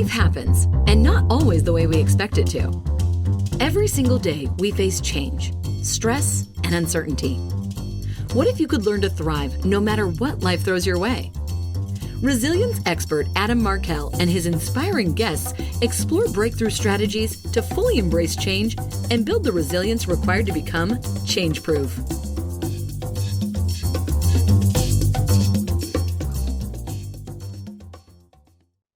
Life happens, and not always the way we expect it to. Every single day, we face change, stress, and uncertainty. What if you could learn to thrive no matter what life throws your way? Resilience expert Adam Markel and his inspiring guests explore breakthrough strategies to fully embrace change and build the resilience required to become change-proof.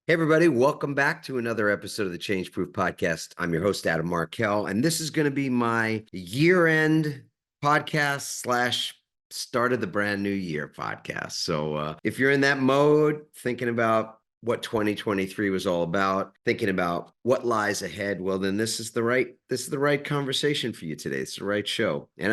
Hey everybody, welcome back to another episode of the Change Proof Podcast. I'm your host, Adam Markel, and this is going to be my year-end podcast / start of the brand new year podcast. So if you're in that mode, thinking about what 2023 was all about, thinking about what lies ahead, well, then this is the right conversation for you today. It's the right show. And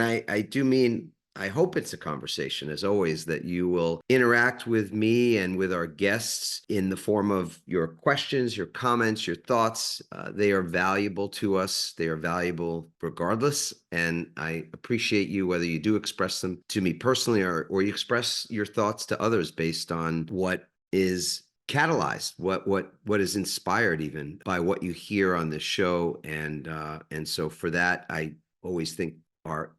I hope it's a conversation, as always, that you will interact with me and with our guests in the form of your questions, your comments, your thoughts. They are valuable to us. They are valuable regardless. And I appreciate you, whether you do express them to me personally or you express your thoughts to others based on what is catalyzed, what is inspired even by what you hear on this show. And so for that, I always think our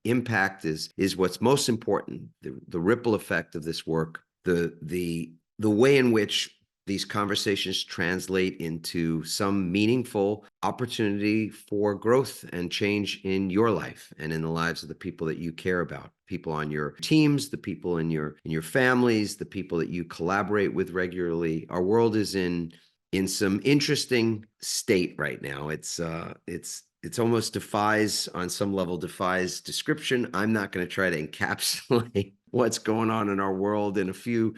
impact is what's most important. The ripple effect of this work, the way in which these conversations translate into some meaningful opportunity for growth and change in your life and in the lives of the people that you care about, people on your teams, the people in your families, the people that you collaborate with regularly. Our world is in some interesting state right now. It's almost on some level defies description. I'm not going to try to encapsulate what's going on in our world in a few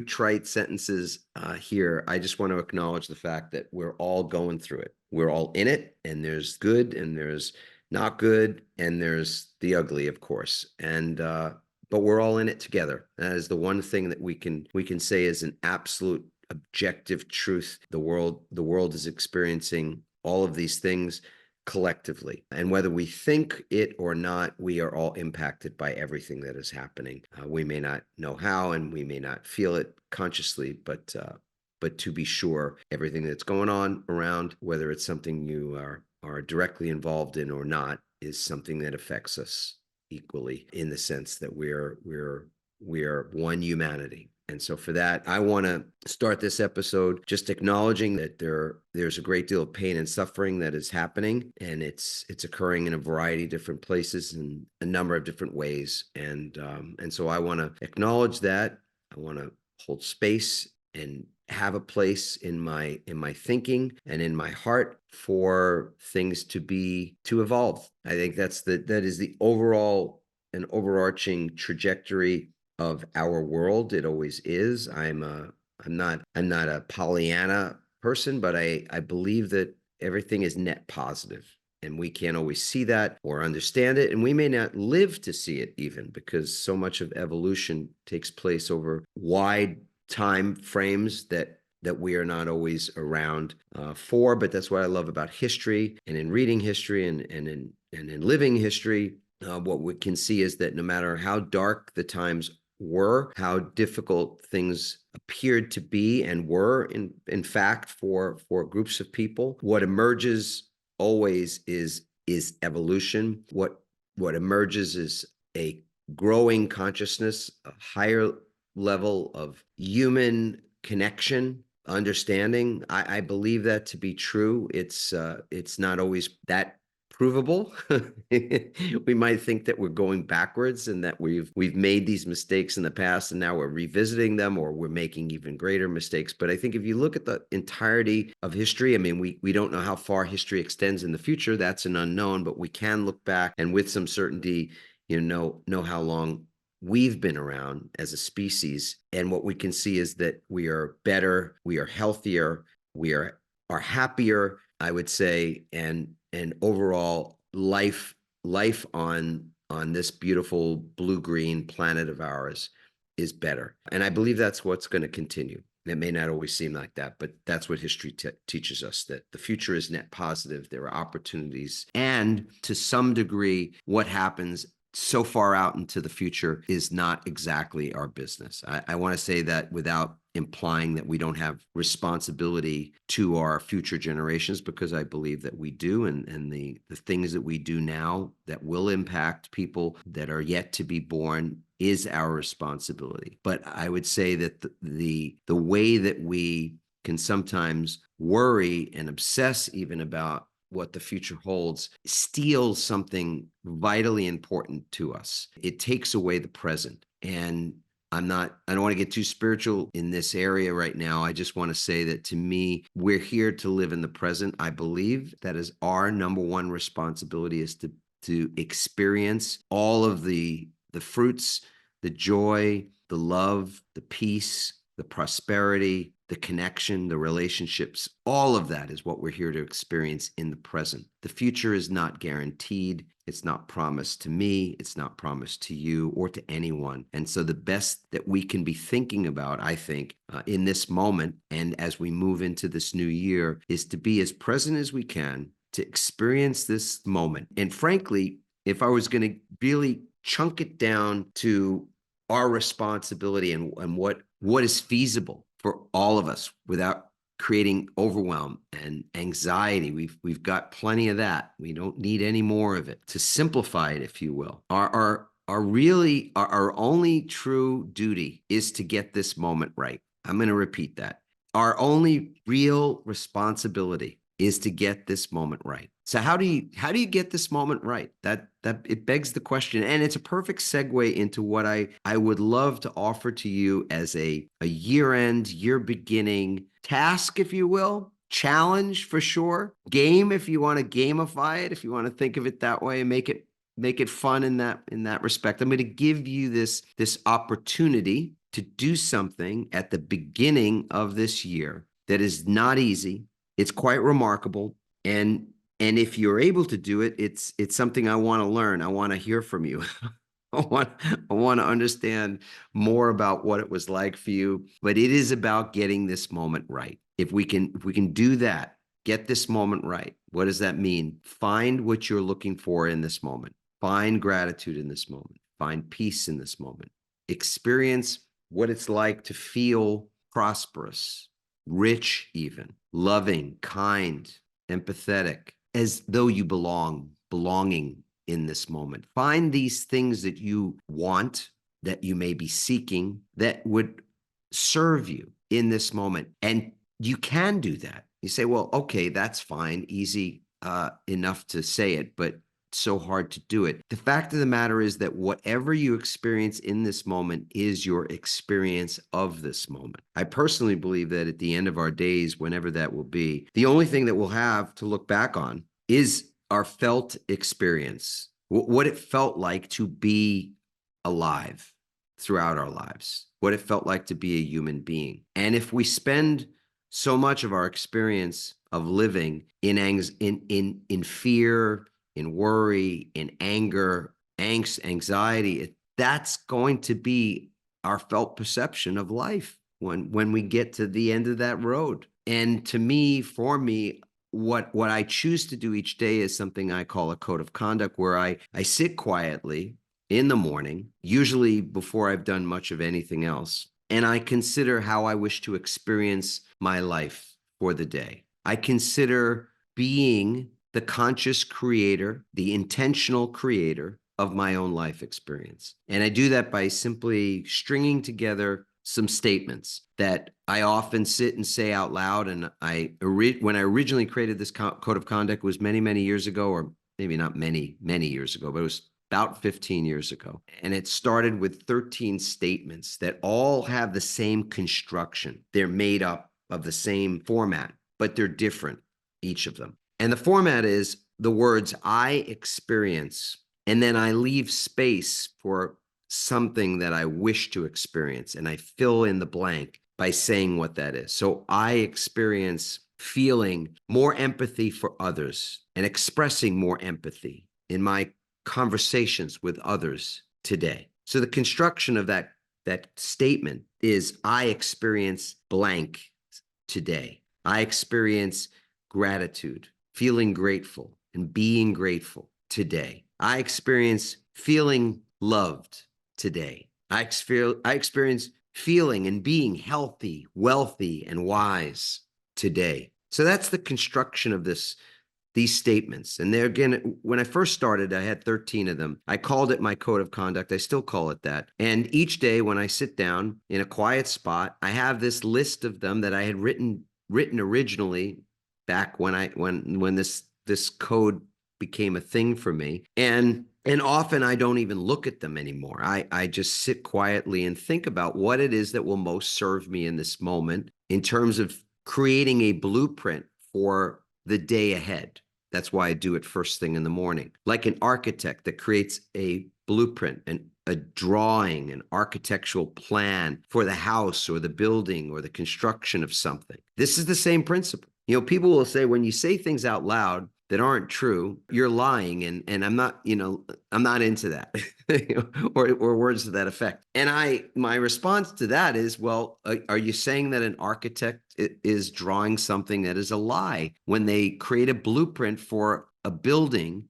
trite sentences here. I just want to acknowledge the fact that we're all going through it. We're all in it, and there's good and there's not good, and there's the ugly, of course. And but we're all in it together. That is the one thing that we can say is an absolute objective truth. The world is experiencing all of these things collectively. And whether we think it or not, we are all impacted by everything that is happening. We may not know how, and we may not feel it consciously, but to be sure, everything that's going on around, whether it's something you are directly involved in or not, is something that affects us equally, in the sense that we're one humanity. And so for that, I want to start this episode just acknowledging that there's a great deal of pain and suffering that is happening, and it's occurring in a variety of different places in a number of different ways. And so I want to acknowledge that. I want to hold space and have a place in my thinking and in my heart for things to evolve. I think that is the overarching trajectory of our world. It always is. I'm not a Pollyanna person, but I believe that everything is net positive, and we can't always see that or understand it, and we may not live to see it even, because so much of evolution takes place over wide time frames that we are not always around for. But that's what I love about history, and in reading history and in living history. What we can see is that no matter how dark the times were, how difficult things appeared to be and were in fact for groups of people, what emerges always is evolution. What emerges is a growing consciousness, a higher level of human connection, understanding. I believe that to be true. It's not always that provable. We might think that we're going backwards and that we've made these mistakes in the past and now we're revisiting them, or we're making even greater mistakes. But I think if you look at the entirety of history, I mean, we don't know how far history extends in the future. That's an unknown, but we can look back and with some certainty, know how long we've been around as a species. And what we can see is that we are better, we are healthier, we are happier, I would say, and overall life on this beautiful blue-green planet of ours is better. And I believe that's what's going to continue. It may not always seem like that, but that's what history teaches us, that the future is net positive. There are opportunities. And to some degree, what happens so far out into the future is not exactly our business. I want to say that without implying that we don't have responsibility to our future generations, because I believe that we do. And the things that we do now that will impact people that are yet to be born is our responsibility. But I would say that the way that we can sometimes worry and obsess even about what the future holds steals something vitally important to us. It takes away the present. And I don't want to get too spiritual in this area right now. I just want to say that to me, we're here to live in the present. I believe that is our number one responsibility, is to experience all of the fruits, the joy, the love, the peace, the prosperity, the connection, the relationships. All of that is what we're here to experience in the present. The future is not guaranteed. It's not promised to me. It's not promised to you or to anyone. And so the best that we can be thinking about, I think, in this moment and as we move into this new year, is to be as present as we can, to experience this moment. And frankly, if I was going to really chunk it down to our responsibility and what is feasible for all of us without creating overwhelm and anxiety, we've got plenty of that. We don't need any more of it. To simplify it, if you will, our only true duty is to get this moment right. I'm going to repeat that. Our only real responsibility is to get this moment right. So how do you get this moment right? That it begs the question, and it's a perfect segue into what I would love to offer to you as a year-end, year-beginning task, if you will, challenge for sure, game if you want to gamify it, if you want to think of it that way, and make it fun in that respect. I'm going to give you this opportunity to do something at the beginning of this year that is not easy. It's quite remarkable. And if you're able to do it, it's something I want to learn. I want to hear from you. I want to understand more about what it was like for you. But it is about getting this moment right. If we can do that, get this moment right. What does that mean? Find what you're looking for in this moment. Find gratitude in this moment. Find peace in this moment. Experience what it's like to feel prosperous, rich, even loving, kind, empathetic, as though you belonging in this moment. Find these things that you want, that you may be seeking, that would serve you in this moment. And you can do that. You say, well, okay, that's fine, easy enough to say it, but so hard to do it. The fact of the matter is that whatever you experience in this moment is your experience of this moment. I personally believe that at the end of our days, whenever that will be, the only thing that we'll have to look back on is our felt experience, what it felt like to be alive throughout our lives, what it felt like to be a human being. And if we spend so much of our experience of living in fear, in worry, in anger, angst, anxiety, that's going to be our felt perception of life when we get to the end of that road. And to me, for me, what I choose to do each day is something I call a code of conduct, where I sit quietly in the morning, usually before I've done much of anything else, and I consider how I wish to experience my life for the day. I consider being the conscious creator, the intentional creator of my own life experience. And I do that by simply stringing together some statements that I often sit and say out loud. And when I originally created this code of conduct was many, many years ago, or maybe not many, many years ago, but it was about 15 years ago. And it started with 13 statements that all have the same construction. They're made up of the same format, but they're different, each of them. And the format is the words I experience, and then I leave space for something that I wish to experience, and I fill in the blank by saying what that is. So I experience feeling more empathy for others and expressing more empathy in my conversations with others today. So the construction of that statement is I experience blank today. I experience gratitude, feeling grateful and being grateful today. I experience feeling loved today. I experience feeling and being healthy, wealthy, and wise today. So that's the construction of these statements. And there again, when I first started, I had 13 of them. I called it my code of conduct. I still call it that. And each day when I sit down in a quiet spot, I have this list of them that I had written originally back when this code became a thing for me. And often I don't even look at them anymore. I just sit quietly and think about what it is that will most serve me in this moment in terms of creating a blueprint for the day ahead. That's why I do it first thing in the morning. Like an architect that creates a blueprint and a drawing, an architectural plan for the house or the building or the construction of something. This is the same principle. You know, people will say when you say things out loud that aren't true, you're lying. And I'm not, I'm not into that or words to that effect. And my response to that is, well, are you saying that an architect is drawing something that is a lie when they create a blueprint for a building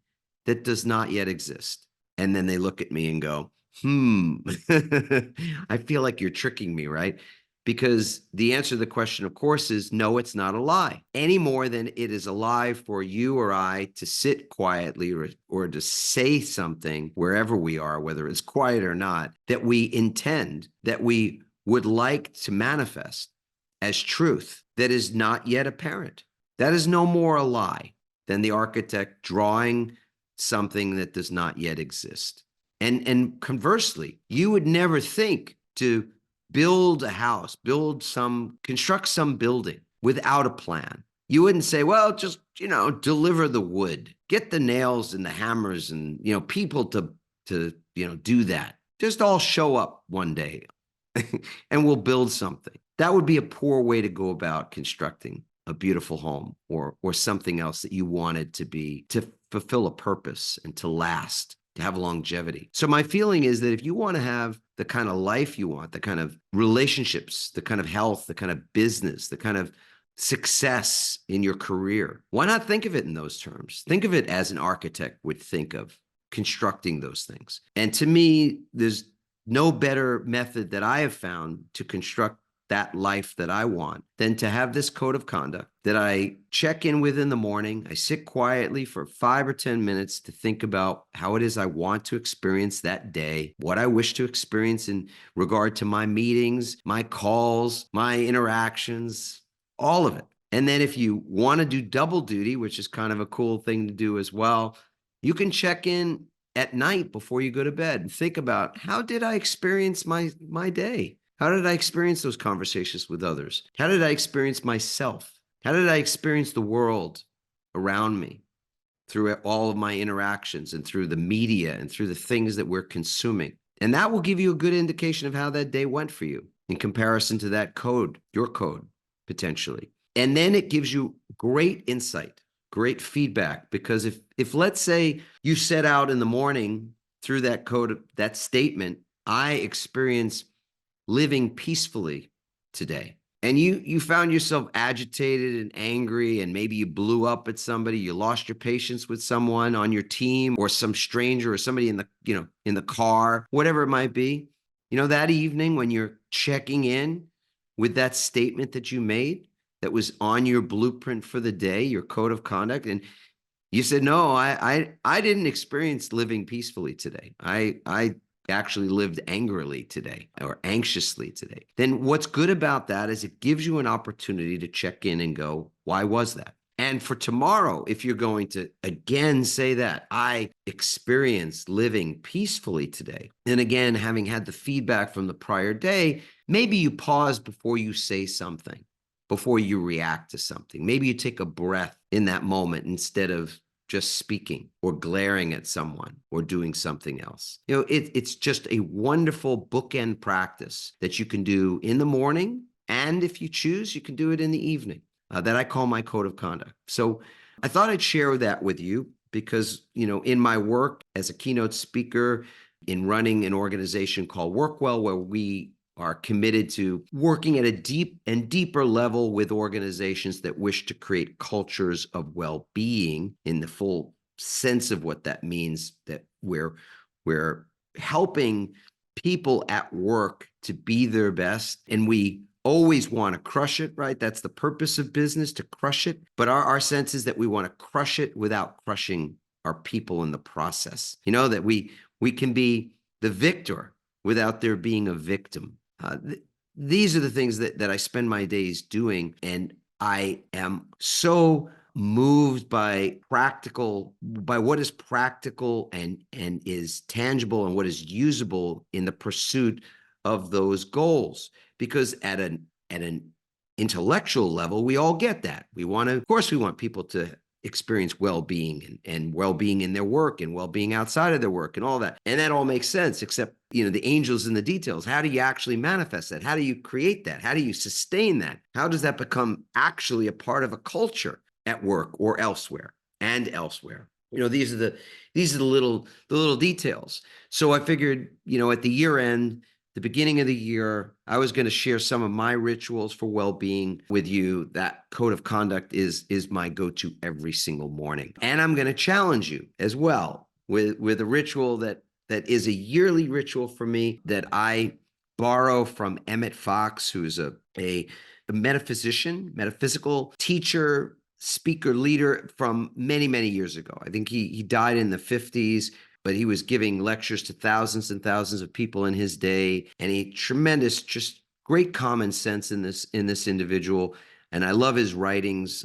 that does not yet exist? And then they look at me and go, I feel like you're tricking me, right? Because the answer to the question, of course, is no, it's not a lie any more than it is a lie for you or I to sit quietly or to say something wherever we are, whether it's quiet or not, that we intend, that we would like to manifest as truth that is not yet apparent. That is no more a lie than the architect drawing something that does not yet exist. And conversely, you would never think to build a house, construct some building without a plan. You wouldn't say, well, just, deliver the wood, get the nails and the hammers and, people to do that. Just all show up one day and we'll build something. That would be a poor way to go about constructing a beautiful home or something else that you wanted to fulfill a purpose and to last, to have longevity. So my feeling is that if you want to have the kind of life you want, the kind of relationships, the kind of health, the kind of business, the kind of success in your career, why not think of it in those terms? Think of it as an architect would think of constructing those things. And to me, there's no better method that I have found to construct that life that I want than to have this code of conduct that I check in with in the morning. I sit quietly for 5 or 10 minutes to think about how it is I want to experience that day, what I wish to experience in regard to my meetings, my calls, my interactions, all of it. And then if you want to do double duty, which is kind of a cool thing to do as well, you can check in at night before you go to bed and think about, how did I experience my day? How did I experience those conversations with others? How did I experience myself? How did I experience the world around me through all of my interactions and through the media and through the things that we're consuming? And that will give you a good indication of how that day went for you in comparison to that code, your code, potentially. And then it gives you great insight, great feedback, because if let's say you set out in the morning through that code, that statement, I experience living peacefully today, and you found yourself agitated and angry, and maybe you blew up at somebody, you lost your patience with someone on your team or some stranger or somebody in the car, whatever it might be, that evening when you're checking in with that statement that you made that was on your blueprint for the day, your code of conduct, and you said, no, I didn't experience living peacefully today. I actually lived angrily today or anxiously today. Then what's good about that is it gives you an opportunity to check in and go, why was that? And for tomorrow, if you're going to again say that, I experienced living peacefully today. And again, having had the feedback from the prior day, maybe you pause before you say something, before you react to something. Maybe you take a breath in that moment instead of just speaking or glaring at someone or doing something else. It's just a wonderful bookend practice that you can do in the morning. And if you choose, you can do it in the evening, that I call my code of conduct. So I thought I'd share that with you because, in my work as a keynote speaker in running an organization called Workwell, where we are committed to working at a deep and deeper level with organizations that wish to create cultures of well-being in the full sense of what that means, that we're helping people at work to be their best, and we always want to crush it, right? That's the purpose of business, to crush it. But our sense is that we want to crush it without crushing our people in the process. That we can be the victor without there being a victim. These are the things that I spend my days doing, and I am so moved by what is practical and is tangible and what is usable in the pursuit of those goals. Because at an intellectual level, we all get that. Of course, we want people to experience well-being and well-being in their work and well-being outside of their work and all that. And that all makes sense, except, the angels in the details. How do you actually manifest that? How do you create that? How do you sustain that? How does that become actually a part of a culture at work or elsewhere and elsewhere? These are the little details. So I figured, at the year end, the beginning of the year, I was going to share some of my rituals for well-being with you. That code of conduct is my go-to every single morning. And I'm going to challenge you as well with a ritual that is a yearly ritual for me that I borrow from Emmett Fox, who's a metaphysician, metaphysical teacher, speaker, leader from many, many years ago. I think he died in the 50s. But he was giving lectures to thousands and thousands of people in his day, and a tremendous, just great common sense in this individual. And I love his writings.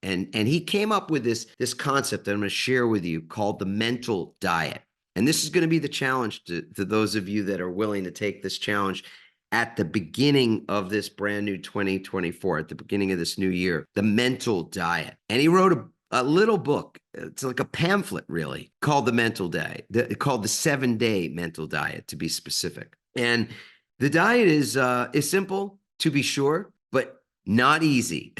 And he came up with this concept that I'm going to share with you called the mental diet. And this is going to be the challenge to those of you that are willing to take this challenge at the beginning of this brand new 2024, at the beginning of this new year, the mental diet. And he wrote a little book. It's like a pamphlet, really, called The Mental Diet, called the 7-Day Mental Diet, to be specific. And the diet is simple, to be sure, but not easy,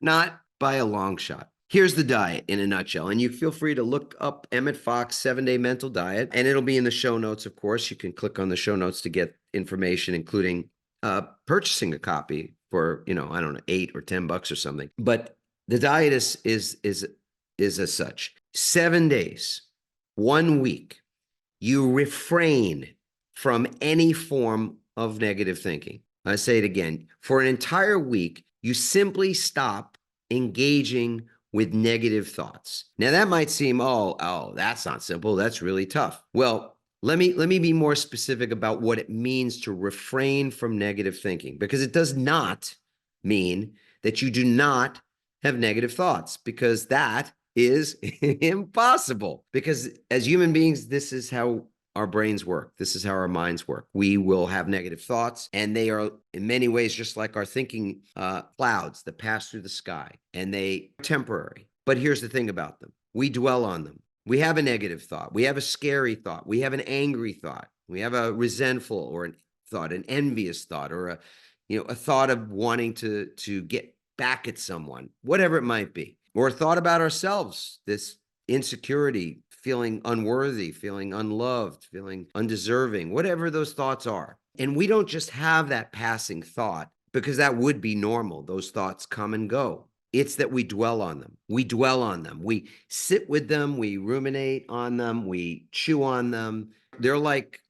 not by a long shot. Here's the diet in a nutshell. And you feel free to look up Emmett Fox 7-Day Mental Diet, and it'll be in the show notes, of course. You can click on the show notes to get information, including purchasing a copy for, I don't know, $8 or $10 or something. But the diet is as such: 7 days, 1 week, you refrain from any form of negative thinking. I say it again. For an entire week, you simply stop engaging with negative thoughts. Now that might seem, oh, that's not simple. That's really tough. Well, let me be more specific about what it means to refrain from negative thinking, because it does not mean that you do not have negative thoughts, because that is impossible. Because as human beings, this is how our brains work. This is how our minds work. We will have negative thoughts, and they are in many ways just like our thinking clouds that pass through the sky, and they are temporary. But here's the thing about them. We dwell on them. We have a negative thought. We have a scary thought. We have an angry thought. We have a resentful or an thought, an envious thought, or a thought of wanting to get back at someone, whatever it might be, or a thought about ourselves, this insecurity, feeling unworthy, feeling unloved, feeling undeserving, whatever those thoughts are. And we don't just have that passing thought, because that would be normal. Those thoughts come and go. It's that we dwell on them. We dwell on them. We sit with them. We ruminate on them. We chew on them. They're like,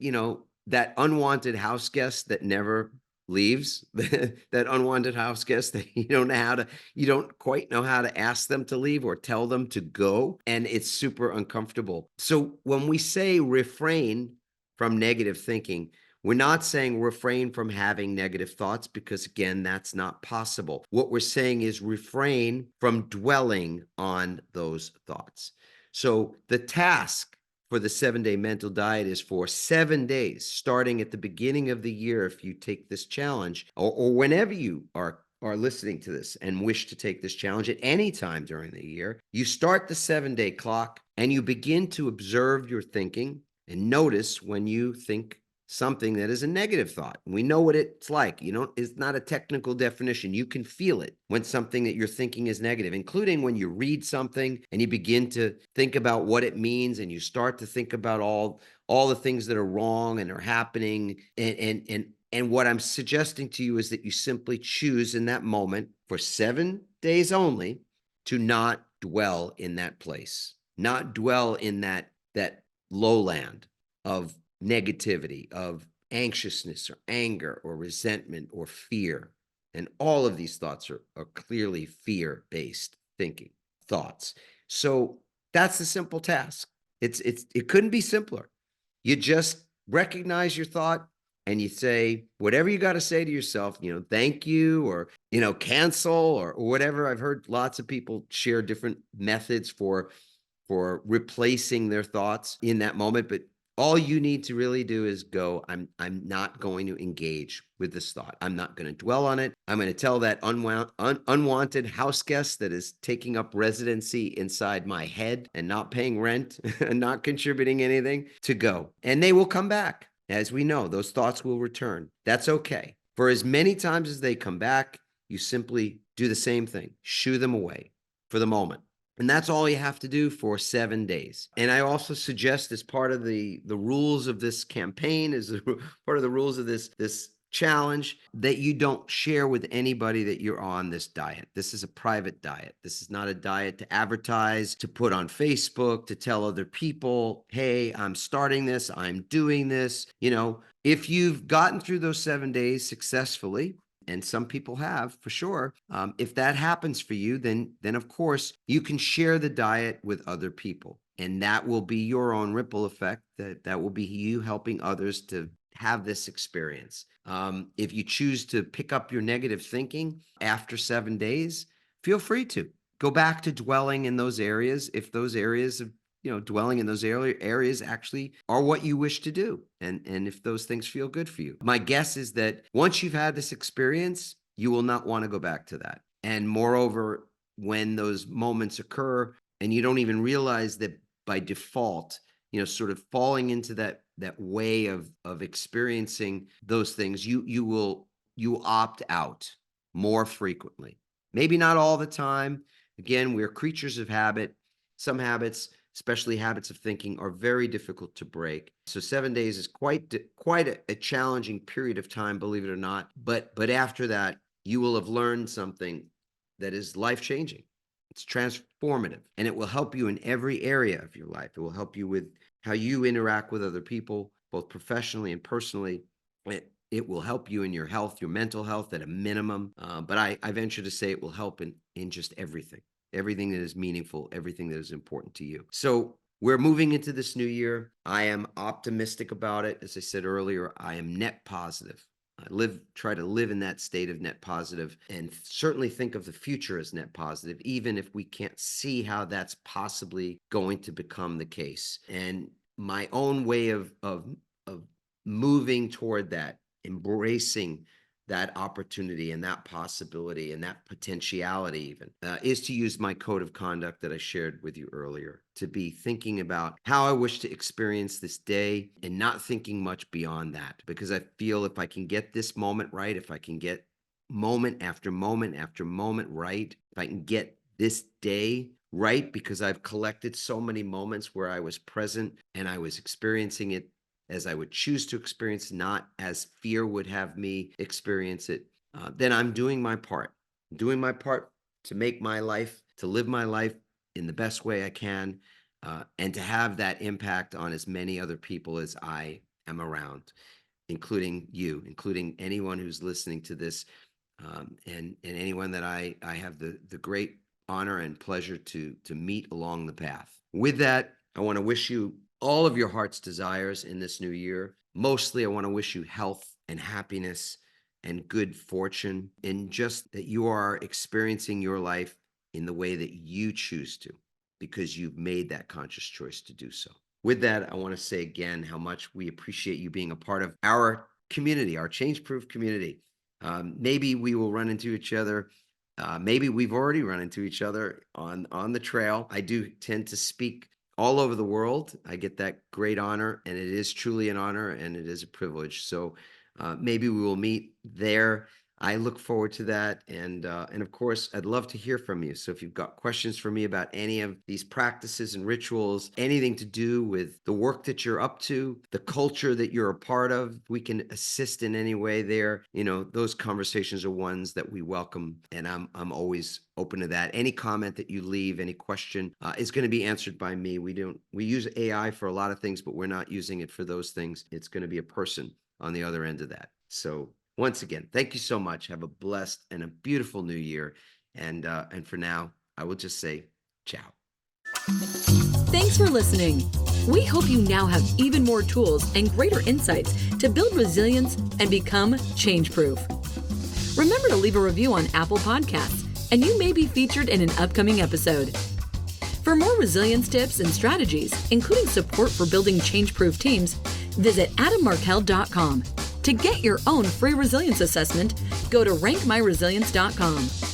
that unwanted house guest that never leaves, that unwanted house guest that you don't quite know how to ask them to leave or tell them to go. And it's super uncomfortable. So when we say refrain from negative thinking, we're not saying refrain from having negative thoughts, because again, that's not possible. What we're saying is refrain from dwelling on those thoughts. So the task for the 7-Day Mental Diet is for 7 days, starting at the beginning of the year. If you take this challenge, or whenever you are listening to this and wish to take this challenge at any time during the year, you start the 7-day clock and you begin to observe your thinking and notice when you think something that is a negative thought. We know what it's like. It's not a technical definition. You can feel it when something that you're thinking is negative, including when you read something and you begin to think about what it means, and you start to think about all the things that are wrong and are happening. And what I'm suggesting to you is that you simply choose in that moment, for 7 days only, to not dwell in that place, not dwell in that lowland of negativity, of anxiousness or anger or resentment or fear. And all of these thoughts are clearly fear-based thinking thoughts. So that's the simple task. It couldn't be simpler. You just recognize your thought and you say whatever you got to say to yourself, thank you, or, cancel, or whatever. I've heard lots of people share different methods for replacing their thoughts in that moment. But all you need to really do is go, I'm not going to engage with this thought. I'm not going to dwell on it. I'm going to tell that unwanted house guest that is taking up residency inside my head and not paying rent and not contributing anything to go. And they will come back. As we know, those thoughts will return. That's okay. For as many times as they come back, you simply do the same thing. Shoo them away for the moment. And that's all you have to do for 7 days. And I also suggest, as part of the rules of this campaign, as part of the rules of this challenge, that you don't share with anybody that you're on this diet. This is a private diet. This is not a diet to advertise, to put on Facebook, to tell other people, hey, I'm starting this, I'm doing this. If you've gotten through those 7 days successfully, and some people have, for sure, if that happens for you, then of course you can share the diet with other people, and that will be your own ripple effect. That will be you helping others to have this experience. If you choose to pick up your negative thinking after 7 days, feel free to go back to dwelling in those areas, if those areas of dwelling in those areas actually are what you wish to do. And if those things feel good for you. My guess is that once you've had this experience, you will not want to go back to that. And moreover, when those moments occur and you don't even realize that by default, sort of falling into that way of experiencing those things, you opt out more frequently. Maybe not all the time. Again, we're creatures of habit. Some habits, especially habits of thinking, are very difficult to break. So 7 days is quite a challenging period of time, believe it or not. But after that, you will have learned something that is life-changing. It's transformative, and it will help you in every area of your life. It will help you with how you interact with other people, both professionally and personally. It will help you in your health, your mental health at a minimum. But I venture to say it will help in just everything that is meaningful, everything that is important to you. So we're moving into this new year. I am optimistic about it. As I said earlier, I am net positive. Try to live in that state of net positive, and certainly think of the future as net positive, even if we can't see how that's possibly going to become the case. And my own way of moving toward that, embracing that opportunity and that possibility and that potentiality even, is to use my code of conduct that I shared with you earlier, to be thinking about how I wish to experience this day and not thinking much beyond that. Because I feel if I can get this moment right, if I can get moment after moment after moment right, if I can get this day right, because I've collected so many moments where I was present and I was experiencing it as I would choose to experience, not as fear would have me experience it, then I'm doing my part. Doing my part to make my life, to live my life in the best way I can, and to have that impact on as many other people as I am around, including you, including anyone who's listening to this, and anyone that I have the great honor and pleasure to meet along the path. With that, I want to wish you all of your heart's desires in this new year. Mostly, I want to wish you health and happiness and good fortune, and just that you are experiencing your life in the way that you choose to, because you've made that conscious choice to do so. With that, I want to say again how much we appreciate you being a part of our community, our change-proof community. Maybe we will run into each other. Maybe we've already run into each other on the trail. I do tend to speak all over the world. I get that great honor, and it is truly an honor and it is a privilege. So maybe we will meet there. I look forward to that. And of course, I'd love to hear from you. So if you've got questions for me about any of these practices and rituals, anything to do with the work that you're up to, the culture that you're a part of, we can assist in any way there. Those conversations are ones that we welcome. And I'm always open to that. Any comment that you leave, any question is going to be answered by me. We use AI for a lot of things, but we're not using it for those things. It's going to be a person on the other end of that. So once again, thank you so much. Have a blessed and a beautiful new year. And for now, I will just say ciao. Thanks for listening. We hope you now have even more tools and greater insights to build resilience and become change-proof. Remember to leave a review on Apple Podcasts, and you may be featured in an upcoming episode. For more resilience tips and strategies, including support for building change-proof teams, visit adammarkel.com. To get your own free resilience assessment, go to rankmyresilience.com.